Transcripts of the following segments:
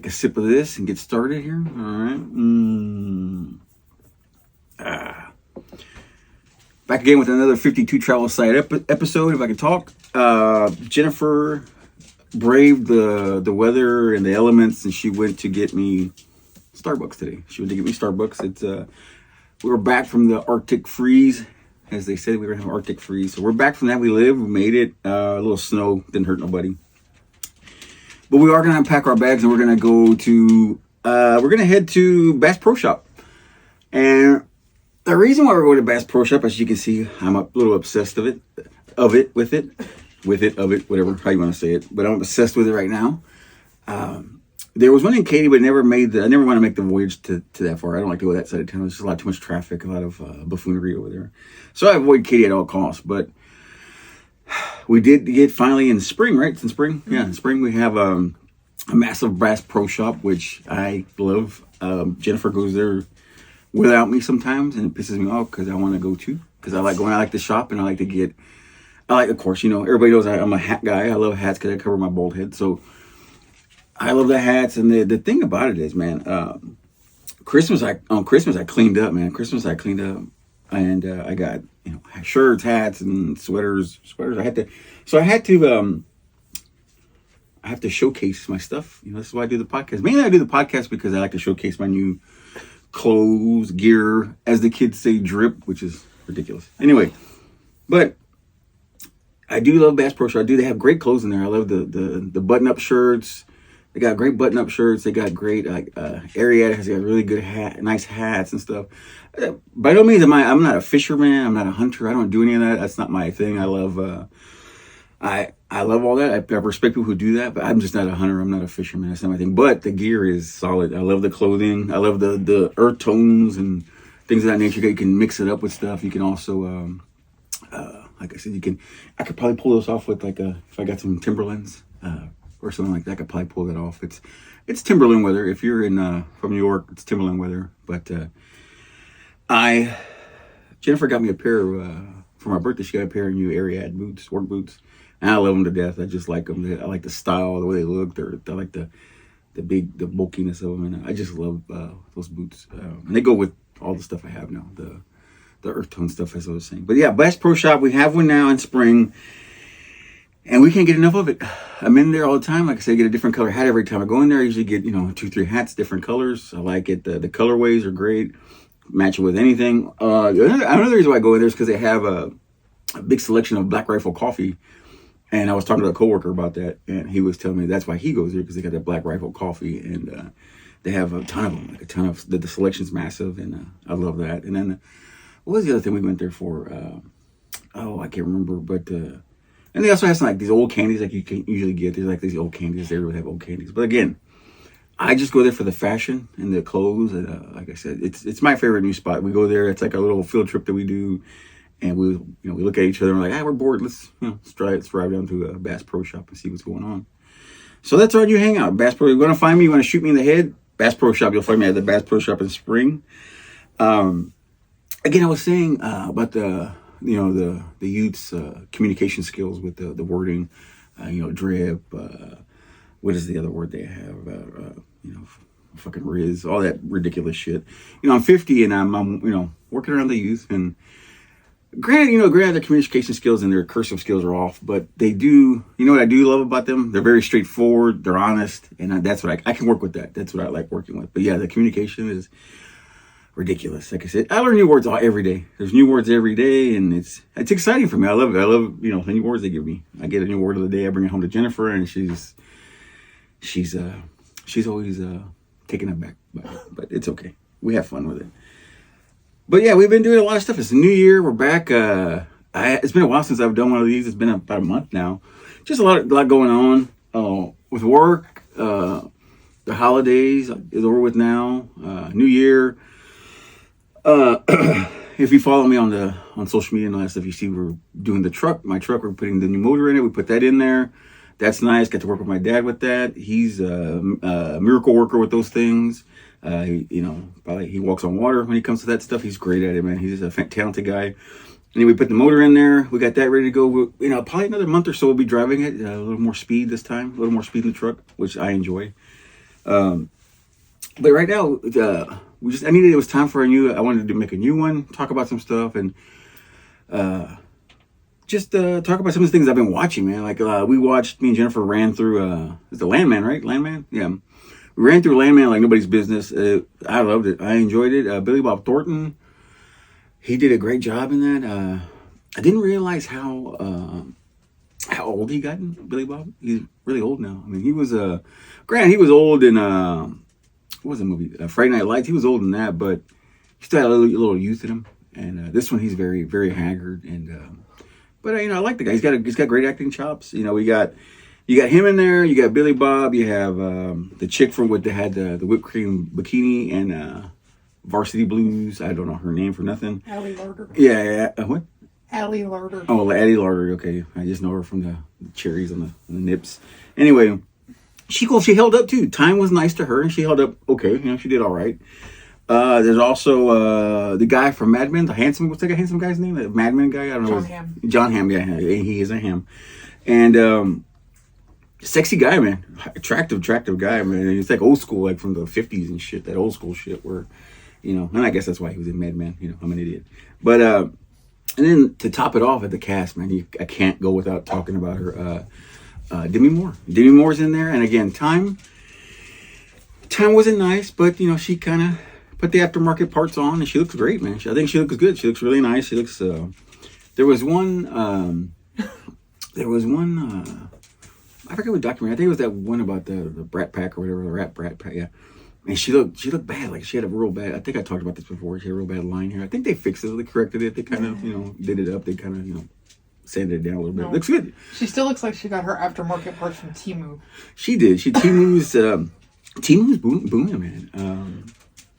take a sip of this and get started here. All right. Back again with another 52 Travel Site episode, if I can talk. Jennifer braved the weather and the elements, and she went to get me Starbucks today. She went to get me Starbucks. We were back from the Arctic freeze. As they said, we were going to have Arctic freeze. So we're back from that. We made it. A little snow, didn't hurt nobody. But we are going to unpack our bags, and we're going to go to, we're going to head to Bass Pro Shop. And the reason why we're going to Bass Pro Shop, as you can see, I'm a little obsessed with it, whatever, how you want to say it. But I'm obsessed with it right now. There was one in Katy, but I never want to make the voyage to that far. I don't like to go that side of town. There's just too much traffic, a lot of buffoonery over there. So I avoid Katy at all costs. But we did get finally in spring, right? It's in spring? Mm-hmm. Yeah, in spring we have a massive Bass Pro Shop, which I love. Jennifer goes there without me sometimes, and it pisses me off because I want to go too. Because I like to shop, and I like, of course, everybody knows I'm a hat guy. I love hats because I cover my bald head. So I love the hats, and the thing about it is, man, on Christmas I cleaned up, man. And I got shirts, hats, and sweaters. I have to showcase my stuff. This is why I do the podcast. Mainly I do the podcast because I like to showcase my new clothes, gear, as the kids say, drip, which is ridiculous. Anyway, but I do love Bass Pro Shop. They have great clothes in there. I love the button-up shirts. They got great button-up shirts. They got great, Ariat has got really good nice hats and stuff. By no means I'm not a fisherman. I'm not a hunter. I don't do any of that. That's not my thing. I love, I love all that. I respect people who do that, but I'm just not a hunter. I'm not a fisherman. That's not my thing. But the gear is solid. I love the clothing. I love the earth tones and things of that nature. You can mix it up with stuff. You can also, like I said, I could probably pull those off with if I got some Timberlands, or something like that, I could probably pull that off. It's Timberland weather. If you're from New York, it's Timberland weather. But Jennifer got me a pair for my birthday. She got a pair of new Ariat boots, work boots, and I love them to death. I just like them. I like the style, the way they look. I like the bulkiness of them, and I just love those boots. And they go with all the stuff I have now, the earth tone stuff, as I was saying. But yeah, Bass Pro Shop. We have one now in spring. And we can't get enough of it. I'm in there all the time. Like I said, I get a different color hat every time I go in there. I usually get, 2-3 hats, different colors. I like it. The colorways are great. Match it with anything. Another reason why I go in there is because they have a big selection of Black Rifle coffee. And I was talking to a coworker about that. And he was telling me that's why he goes there, because they got that Black Rifle coffee. And they have a ton of them. The selection's massive. And I love that. And then what was the other thing we went there for? I can't remember. But and they also have some these old candies you can usually get. There's these old candies. They really have old candies. But again, I just go there for the fashion and the clothes. And like I said, it's my favorite new spot. We go there. It's like a little field trip that we do, and we look at each other and we're like, we're bored. Let's drive down to a Bass Pro Shop and see what's going on. So that's our new hangout. Bass Pro. You want to find me? You want to shoot me in the head? Bass Pro Shop. You'll find me at the Bass Pro Shop in spring. Again, I was saying about the youth's communication skills with the wording, drip, what is the other word they have, fucking riz, all that ridiculous shit. I'm 50 and I'm working around the youth, and granted their communication skills and their cursive skills are off, but they do, what I do love about them? They're very straightforward, they're honest, and that's what I can work with that. That's what I like working with. But yeah, the communication is ridiculous. Like I said, I learn new words every day. There's new words every day, and it's exciting for me. I love it. I love the new words they give me. I get a new word of the day. I bring it home to Jennifer, and she's always taken aback by it, but it's okay. We have fun with it. But yeah, we've been doing a lot of stuff. It's a new year. We're back. It's been a while since I've done one of these. It's been about a month now. Just a lot going on with work. The holidays is over with now. New year. If you follow me on social media and all that stuff, you see we're doing my truck, we're putting the new motor in it. We put that in there. That's nice. Got to work with my dad with that. He's a miracle worker with those things. He walks on water when he comes to that stuff. He's great at it, man. He's a talented guy. And then we put the motor in there. We got that ready to go. Probably another month or so we'll be driving it. A little more speed this time. A little more speed in the truck, which I enjoy. But right now, I needed. It was time for a new. I wanted to make a new one, talk about some stuff, and just talk about some of the things I've been watching, man. Like we watched. Me and Jennifer ran through. It's the Landman, right? Landman, yeah. We ran through Landman like nobody's business. I loved it. I enjoyed it. Billy Bob Thornton, he did a great job in that. I didn't realize how old he gotten. Billy Bob, he's really old now. I mean, he was granted he was old in what was the movie? Friday Night Lights. He was old in that, but he still had a little youth in him. And this one, he's very, very haggard. And but I like the guy. He's got great acting chops. You got him in there. You got Billy Bob. You have the chick from what they had the whipped cream bikini and Varsity Blues. I don't know her name for nothing. Allie Larder. Yeah. What? Allie Larder. Oh, Allie Larder. Okay, I just know her from the cherries on the nips. Anyway. She held up too. Time was nice to her, and she held up okay. She did all right. There's also the guy from Mad Men, what's that handsome guy's name? The Mad Men guy? I don't know. John Hamm. John Hamm, yeah, he is a Hamm. And sexy guy, man. Attractive guy, man. It's like old school, like from the 50s and shit, that old school shit where, and I guess that's why he was in Mad Men. I'm an idiot. But, and then to top it off at the cast, man, I can't go without talking about her. Demi Moore. Demi Moore's in there, and again, time wasn't nice, but she kind of put the aftermarket parts on, and she looks great, man. I think she looks good. She looks really nice. She looks. There was one. I forget what documentary. I think it was that one about the Brat Pack or whatever, the Brat Pack. Yeah, and she looked bad. Like she had a real bad. I think I talked about this before. She had a real bad line here. I think they fixed it. They corrected it. They kind of did it up. They kind of sanded it down a little bit. Looks good. She still looks like she got her aftermarket parts from Temu. She did. Temu's booming, man.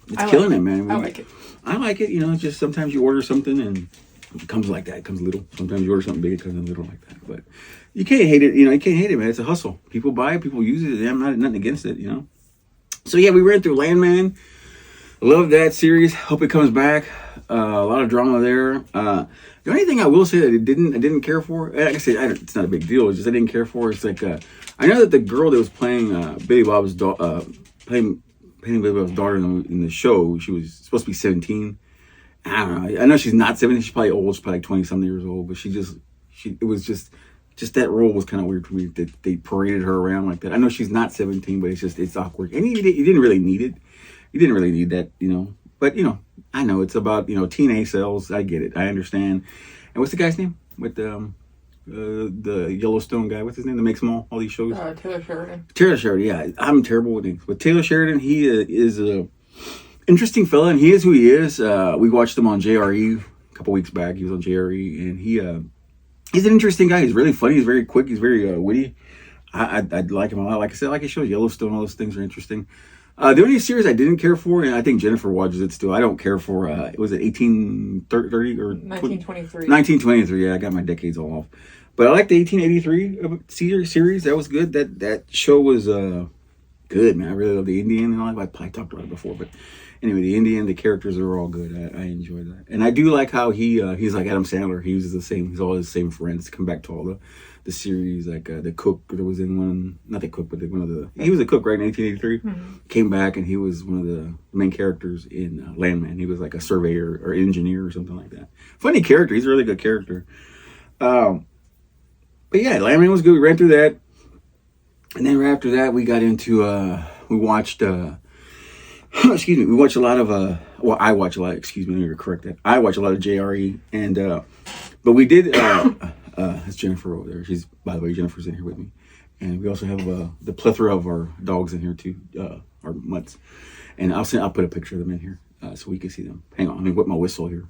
It's killing it, man. I like it. I like it. Just sometimes you order something and it comes like that. It comes little. Sometimes you order something big, it comes in little like that. But you can't hate it. You can't hate it, man. It's a hustle. People buy it. People use it. I'm not nothing against it. So yeah, we ran through Landman. Love that series. Hope it comes back. A lot of drama there. The only thing I will say that I didn't care for, like I said, it's not a big deal. It's just I didn't care for. It's like I know that the girl that was playing Billy Bob's playing Billy Bob's daughter in the show, she was supposed to be 17. I don't know. I know she's not 17. She's probably old. She's probably like 20 something years old. But it was just that role was kind of weird for me that they paraded her around like that. I know she's not 17, but it's awkward. And you didn't really need it. You didn't really need that, But I know it's about TNA sales. I get it. I understand. And what's the guy's name with the Yellowstone guy? What's his name that makes all these shows? Taylor Sheridan. Taylor Sheridan. Yeah, I'm terrible with names, but Taylor Sheridan. He is a interesting fella, and he is who he is. We watched him on JRE a couple weeks back. He was on JRE, and he's an interesting guy. He's really funny. He's very quick. He's very witty. I like him a lot. Like I said, like his shows, Yellowstone. All those things are interesting. The only series I didn't care for, and I think Jennifer watches it still, I don't care for, was it 1830 or 1923? 1923, yeah, I got my decades all off. But I like the 1883 series. That was good. That show was good, man. I really love the Indian and all that. I probably talked about it before, but anyway, the Indian, the characters are all good. I enjoy that. And I do like how he's like Adam Sandler. He uses he's all his same friends to come back to all the series, like the cook that was in one, not the cook, but he was a cook, right, in 1883. Mm-hmm. Came back and he was one of the main characters in Landman. He was like a surveyor or engineer or something like that. Funny character. He's a really good character. But yeah, Landman was good. We ran through that. And then right after that, we got into, we watched, excuse me, we watched a lot of, I watch a lot, excuse me, let me correct that. I watch a lot of JRE. And, but we did, that's Jennifer over there. By the way, Jennifer's in here with me. And we also have the plethora of our dogs in here too, our mutts. And I'll put a picture of them in here so we can see them. Hang on, let me whip my whistle here.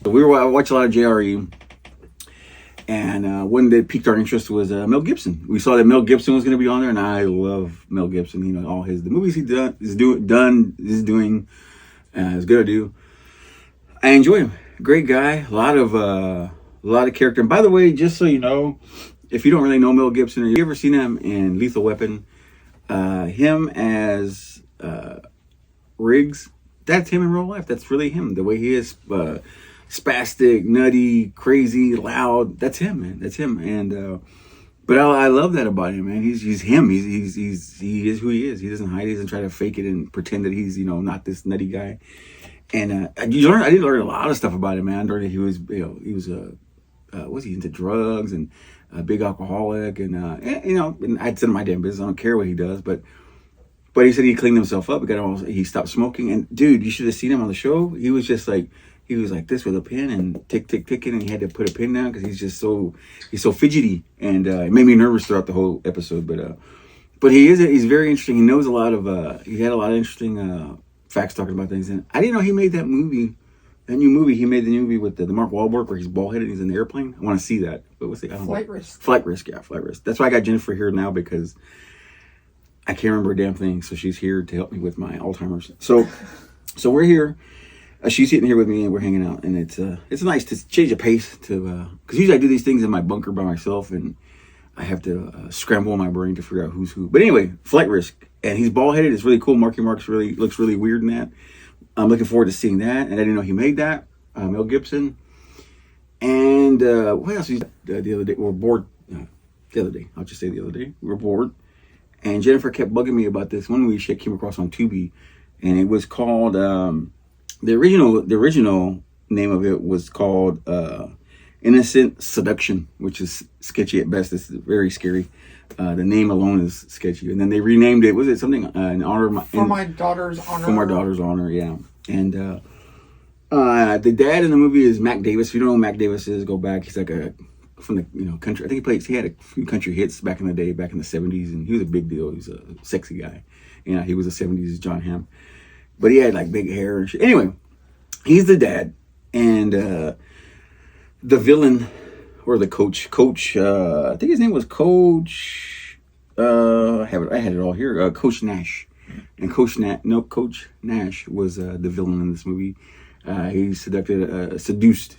So I watched a lot of JRE. And one that piqued our interest was Mel Gibson. We saw that Mel Gibson was going to be on there, and I love Mel Gibson. All the movies he is doing, is going to do. I enjoy him. Great guy. A lot of character. And by the way, just so you know, if you don't really know Mel Gibson, have you ever seen him in Lethal Weapon? Him as Riggs. That's him in real life. That's really him. The way he is. Spastic, nutty, crazy, loud. That's him, man. That's him. And But I love that about him, man. He's him. He is who he is. He doesn't hide. He doesn't try to fake it and pretend that he's not this nutty guy. And I did learn a lot of stuff about him, man. I learned that he was was he into drugs and a big alcoholic, and I'd send him my damn business. I don't care what he does, but he said he cleaned himself up. He stopped smoking, and dude, you should have seen him on the show. He was just like. He was like this with a pen and ticking, and he had to put a pin down because he's so fidgety, and it made me nervous throughout the whole episode. But he's very interesting. He knows a lot of he had a lot of interesting facts talking about things, and I didn't know he made that movie, that new movie. He made the new movie with the Mark Wahlberg where he's bald headed, he's in the airplane. I want to see that. But what's the Flight Risk? Flight Risk, yeah, Flight Risk. That's why I got Jennifer here now because I can't remember a damn thing, so she's here to help me with my Alzheimer's. So we're here. She's sitting here with me and we're hanging out, and it's nice to change the pace because usually I do these things in my bunker by myself and I have to scramble my brain to figure out who's who. But anyway, Flight Risk, and he's bald headed. It's really cool. Marky Mark's looks really weird in that. I'm looking forward to seeing that, and I didn't know he made that. Mel Gibson, and what else? The other day we were bored. The other day, I'll just say the other day we were bored, and Jennifer kept bugging me about this one movie she came across on Tubi, and it was called. The original name of it was called Innocent Seduction, which is sketchy at best. It's very scary. The name alone is sketchy. And then they renamed it. Was it something in honor of my daughter's honor? For my daughter's honor, yeah. And the dad in the movie is Mac Davis. If you don't know who Mac Davis is, go back. He's like from the country. I think he had a few country hits back in the day, back in the 70s, and he was a big deal. He was a sexy guy. He was a 70s John Hamm. But he had like big hair and shit. Anyway, he's the dad. And the villain, or the coach, I think his name was Coach, I had it all here, Coach Nash. And Coach Nash was the villain in this movie. He seduced.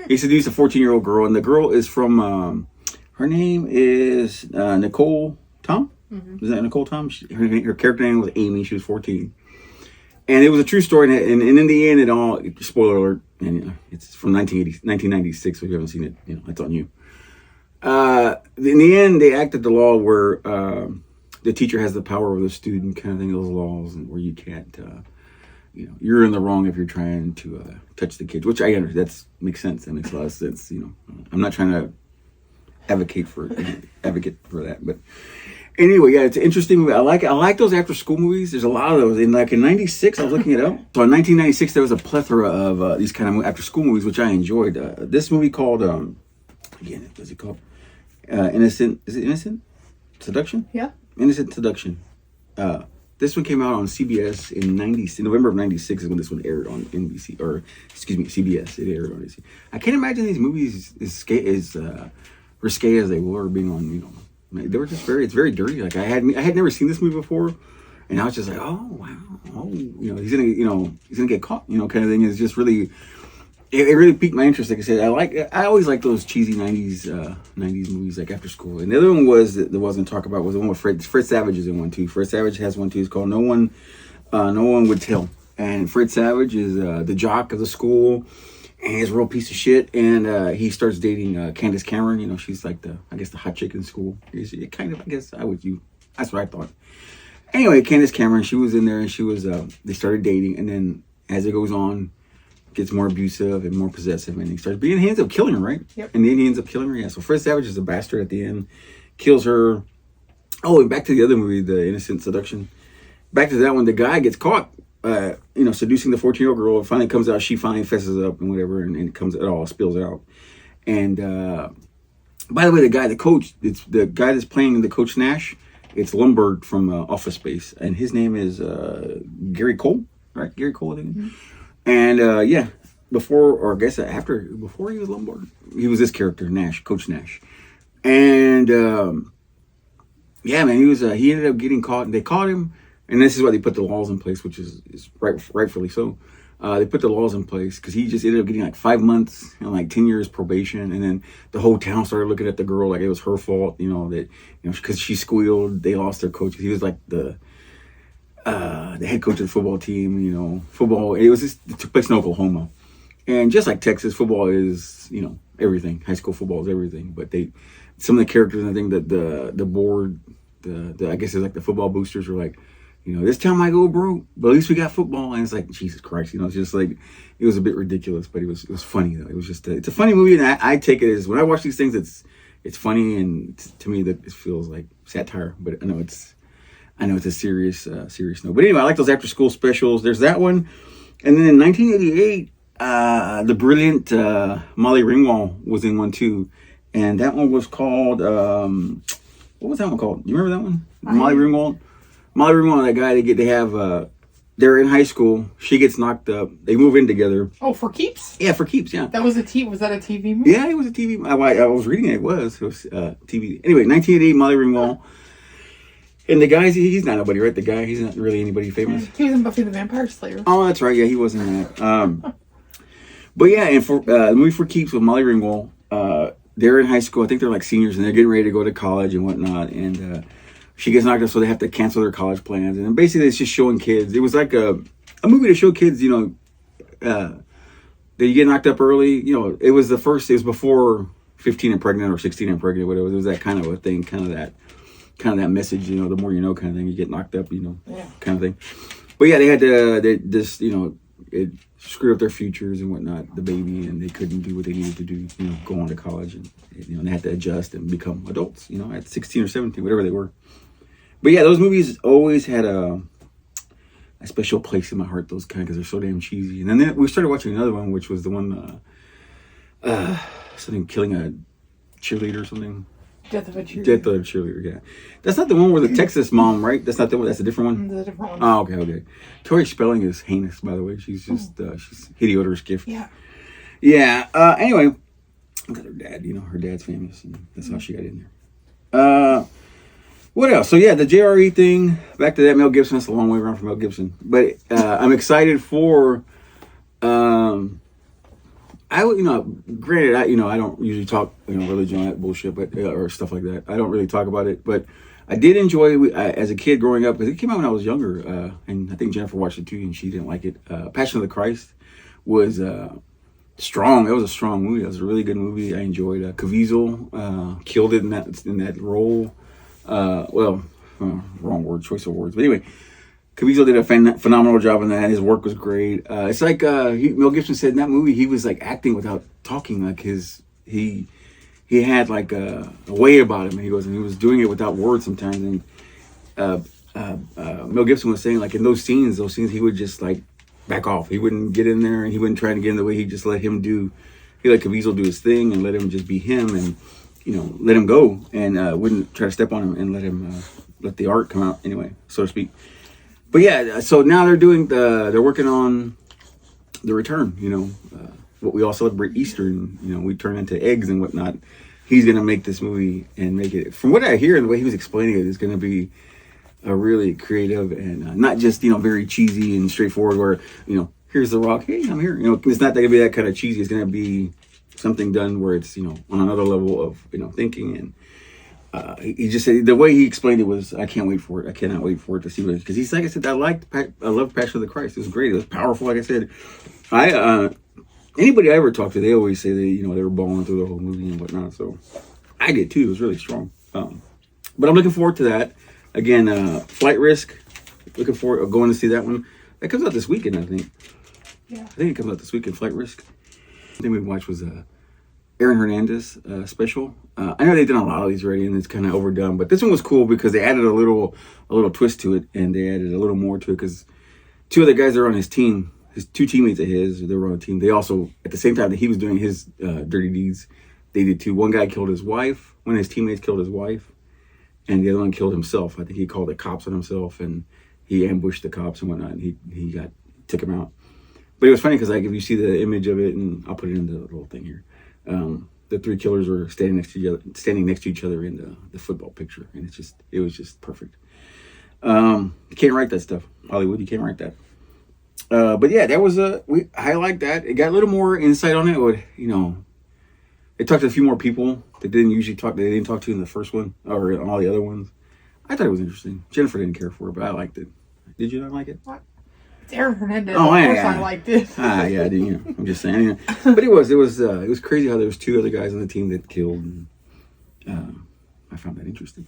He seduced a 14-year-old girl, and the girl is from, her name is Nicole Tom. Mm-hmm. Is that Nicole Tom? Her character name was Amy. She was 14. And it was a true story. And in the end, it all, spoiler alert, and it's from 1996, so if you haven't seen it, that's on you. In the end, they acted the law where the teacher has the power over the student, kind of thing, those laws, and where you can't, you're in the wrong if you're trying to touch the kids, which I understand. That makes sense. That makes a lot of sense. I'm not trying to advocate for that, but anyway, yeah, it's an interesting movie. I like those after school movies. There's a lot of those. In 96, I was looking it up. So in 1996, there was a plethora of these kind of after school movies, which I enjoyed. This movie called what's it called? Innocent. Is it Innocent Seduction? Yeah. Innocent Seduction. This one came out on CBS in November of 96 is when this one aired on NBC, or excuse me, CBS. It aired on NBC. I can't imagine these movies as risque as they were being on, they were just it's very dirty. Like I had never seen this movie before, and I was just like, oh wow, he's gonna get caught, kind of thing. It's just really, it really piqued my interest. Like I said, I always like those cheesy 90s movies, like after school. And the other one was that I wasn't talk about was the one with Fred Savage is in one too. Fred Savage has one too. It's called No One Would Tell. And Fred Savage is the jock of the school. And he's a real piece of shit, and he starts dating Candace Cameron. She's like the hot chick in school. That's what I thought. Anyway, Candace Cameron, she was in there, and she was, they started dating, and then as it goes on, gets more abusive and more possessive, and he ends up killing her, right? Yep. And then he ends up killing her, yeah. So Fred Savage is a bastard at the end, kills her. Oh, and back to the other movie, The Innocent Seduction. Back to that one, the guy gets caught. Seducing the 14-year-old girl. It finally comes out. She finally fesses up and whatever, and it all spills out. And by the way, the coach, it's the guy that's playing the Coach Nash. It's Lumbergh from Office Space, and his name is Gary Cole, right? Gary Cole, I think. Mm-hmm. And before he was Lumbergh, he was this character, Nash, Coach Nash. And he ended up getting caught, and they caught him. And this is why they put the laws in place, which is rightfully so. They put the laws in place because he just ended up getting like 5 months and like 10 years probation. And then the whole town started looking at the girl like it was her fault, because she squealed. They lost their coach. He was like the head coach of the football team, football. It took place in Oklahoma. And just like Texas, football is, everything. High school football is everything. But some of the characters, I think that the board, I guess it's like the football boosters are like, this town might go broke, but at least we got football. And it's like, Jesus Christ, it's just like, it was a bit ridiculous, but it was funny though. It was just, it's a funny movie. And I take it as, when I watch these things, it's funny. And to me, that it feels like satire, but I know it's a serious note. But anyway, I like those after school specials. There's that one. And then in 1988, the brilliant Molly Ringwald was in one too. And that one was called, what was that one called? Do you remember that one? Molly Ringwald? Molly Ringwald, that guy, they're in high school. She gets knocked up. They move in together. Oh, for keeps? Yeah, for keeps, yeah. Was that a TV movie? Yeah, it was a TV. I was reading it. It was TV. Anyway, 1988, Molly Ringwald. And the guy, he's not nobody, right? The guy, he's not really anybody famous. He was in Buffy the Vampire Slayer. Oh, that's right. Yeah, he was in that. But yeah, and for the movie For Keeps with Molly Ringwald, they're in high school. I think they're like seniors, and they're getting ready to go to college and whatnot. And she gets knocked up, so they have to cancel their college plans. And basically, it's just showing kids. It was like a movie to show kids, that you get knocked up early. It was before 15 and pregnant or 16 and pregnant, whatever. It was that kind of a thing, kind of that message, the more you know kind of thing. You get knocked up, kind of thing. But yeah, it screwed up their futures and whatnot, the baby, and they couldn't do what they needed to do, go on to college, and they had to adjust and become adults, at 16 or 17, whatever they were. But yeah, those movies always had a special place in my heart, those kind, because they're so damn cheesy. And then we started watching another one, which was the one, something killing a cheerleader or something. Death of a Cheerleader. Death of a Cheerleader, yeah. That's not the one where the Texas mom, right? That's not the one. That's a different one? That's a different one. Oh, okay. Tori Spelling is heinous, by the way. She's just, she's Hidiotor's gift. Yeah. Yeah. Anyway, got her dad, her dad's famous, and that's how she got in there. What else? So yeah, the JRE thing, back to that, Mel Gibson. That's a long way around from Mel Gibson. But I'm excited for, granted, I don't usually talk, religion, all that bullshit, but or stuff like that. I don't really talk about it, but I did enjoy it as a kid growing up, because it came out when I was younger, and I think Jennifer watched it too, and she didn't like it. Passion of the Christ was strong. It was a strong movie. It was a really good movie. I enjoyed it. Caviezel killed it in that role. Wrong word, choice of words. But anyway, Caviezel did a phenomenal job in that. His work was great. It's like Mel Gibson said in that movie, he was like acting without talking. Like he had like a way about him. He was doing it without words sometimes. And Mel Gibson was saying, like, in those scenes, he would just like back off. He wouldn't get in there, and he wouldn't try to get in the way. He just let Caviezel do his thing and let him just be him, and let him go, and wouldn't try to step on him and let the art come out anyway, so to speak. But yeah, so now they're working on the return, what we all celebrate Easter, and, we turn into eggs and whatnot. He's going to make this movie and make it, from what I hear, the way he was explaining it, is going to be a really creative and not just, very cheesy and straightforward where, here's The Rock, hey, I'm here. It's not going to be that kind of cheesy. It's going to be something done where it's, on another level of, thinking. And he just said, the way he explained it was, I can't wait for it. I cannot wait for it to see what it is. Because he's, like I said, I love Passion of the Christ. It was great. It was powerful. Like I said, anybody I ever talked to, they always say they were bawling through the whole movie and whatnot. So I did too. It was really strong. But I'm looking forward to that. Again, Flight Risk. Looking forward to going to see that one. That comes out this weekend, I think. Yeah. I think it comes out this weekend, Flight Risk. The thing we watched was Aaron Hernandez special. I know they've done a lot of these already, and it's kind of overdone, but this one was cool because they added a little twist to it, and they added a little more to it because two of the guys that are on his team, his two teammates of his, they were on a team. They also, at the same time that he was doing his dirty deeds, they did too. One guy killed his wife. One of his teammates killed his wife, and the other one killed himself. I think he called the cops on himself, and he ambushed the cops and whatnot. And he took him out. But it was funny because, like, if you see the image of it, and I'll put it in the little thing here, the three killers were standing next to each other in the football picture, and it was just perfect. You can't write that stuff, Hollywood. You can't write that. But yeah, that was I like that. It got a little more insight on it. But, they talked to a few more people that they didn't talk to in the first one or in all the other ones. I thought it was interesting. Jennifer didn't care for it, but I liked it. Did you not like it? What? It's Aaron Hernandez. Oh, Of course yeah. I liked it. Yeah, I didn't. I'm just saying. Yeah. But it was crazy how there was 2 other guys on the team that killed. And, I found that interesting.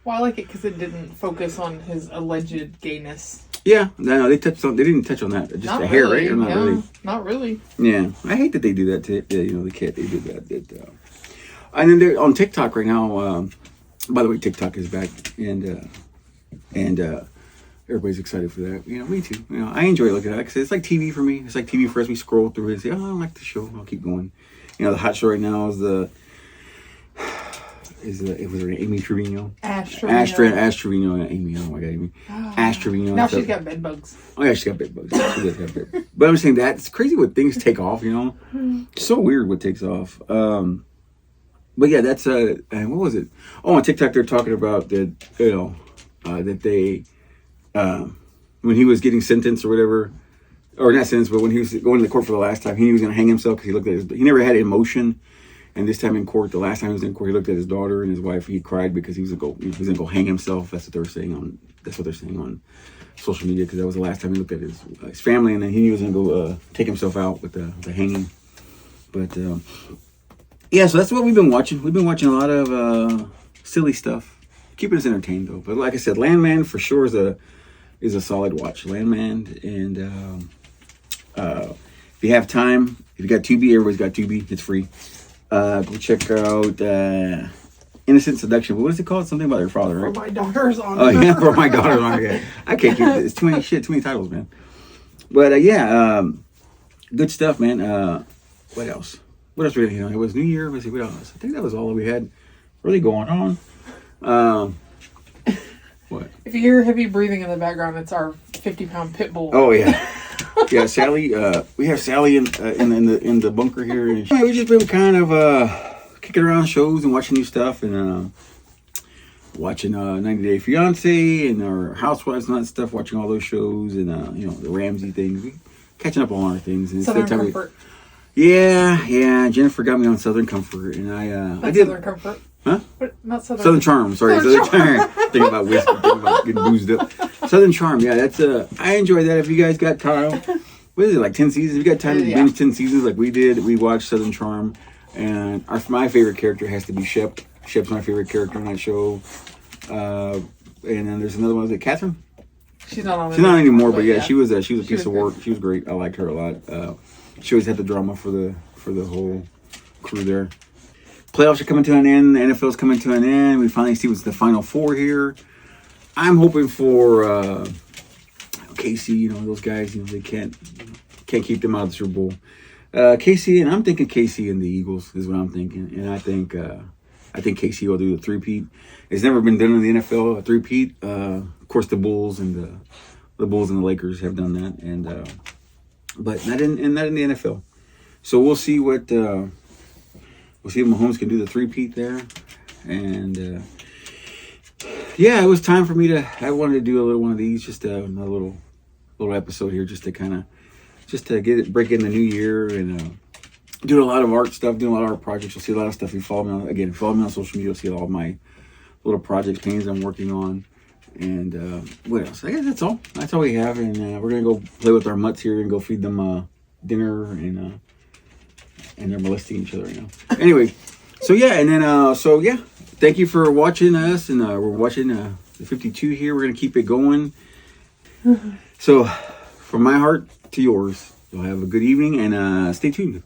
Well, I like it because it didn't focus on his alleged gayness. Yeah, no, they didn't touch on that. Just Not the hair, really, right? Or not yeah, really. Not really. Yeah, I hate that they do that to the cat. They did that. And then they're on TikTok right now. By the way, TikTok is back, and everybody's excited for that. Me too. I enjoy looking at it because it's like TV for me. It's like TV for us. We scroll through it and say, "Oh, I don't like the show. I'll keep going." The hot show right now it was Amy Trevino. Ash Trevino. Ash Trevino and Amy. Oh my God, Amy. Ash Trevino. Now she's got bed bugs. Oh yeah, she's got bed bugs. She does have bed bugs. But I'm saying that it's crazy what things take off. It's so weird what takes off. But yeah, that's and what was it? Oh, on TikTok they're talking about that. That they when he was getting sentenced or whatever, or not sentenced, but when he was going to court for the last time, he knew he was going to hang himself because he looked at he never had emotion. And this time in court, the last time he was in court, he looked at his daughter and his wife. He cried because he was gonna go hang himself. That's what they're saying on social media, because that was the last time he looked at his family, and then he was gonna go take himself out with the hanging. But yeah, so that's what we've been watching. We've been watching a lot of silly stuff, keeping us entertained though. But like I said, Landman for sure is a solid watch. Landman, and if you have time, if you got Tubi, everybody's got Tubi. It's free. Go check out Innocent Seduction. What is it called? Something about your father, right? For my daughter's on. Oh yeah, for my daughter's on. Okay. I can't keep it. It's too many titles, man. But yeah, good stuff, man. What else? What else were we gonna It was New Year. Let's see what else. I think that was all we had really going on. What? If you hear heavy breathing in the background, it's our 50-pound pit bull. Oh yeah. Yeah, Sally. We have Sally in the bunker here. And we've just been kind of kicking around shows and watching new stuff, and watching 90 Day Fiance and our Housewives and that stuff. Watching all those shows and the Ramsey things. Catching up on our things. And Southern Comfort. Yeah. Jennifer got me on Southern Comfort, and I did. Southern Comfort. Huh? What? Not Southern. Southern Charm. Sorry, Southern Charm. Thinking about whiskey. Thinking about getting boozed up. Southern Charm. Yeah, that's I enjoy that. If you guys got time, what is it, like 10 seasons? If you got time to binge 10 seasons like we did, we watched Southern Charm, and my favorite character has to be Shep. Shep's my favorite character on that show. And then there's another one. Is it Catherine? She's not on. She's not anymore, but yeah, she was a piece of work. Good. She was great. I liked her a lot. She always had the drama for the whole crew there. Playoffs are coming to an end. The NFL's coming to an end. We finally see what's the Final Four here. I'm hoping for KC. Those guys. They can't keep them out of the Super Bowl. KC, and I'm thinking KC and the Eagles is what I'm thinking, and I think KC will do a three-peat. It's never been done in the NFL, a three-peat. Of course, the Bulls and the Lakers have done that, and but not in the NFL. So we'll see what we'll see if Mahomes can do the three-peat there, and yeah, it was time for me I wanted to do a little one of these, just a little episode here, just to break in the new year, and doing a lot of art stuff, doing a lot of art projects. You'll see a lot of stuff. You follow me on social media. You'll see all of my little projects, paintings I'm working on, and what else? I guess that's all. That's all we have, and we're gonna go play with our mutts here and go feed them dinner, and they're molesting each other right now. Anyway, so yeah, thank you for watching us, and we're watching the 52 here. We're gonna keep it going. So, from my heart to yours, you'll have a good evening, and stay tuned.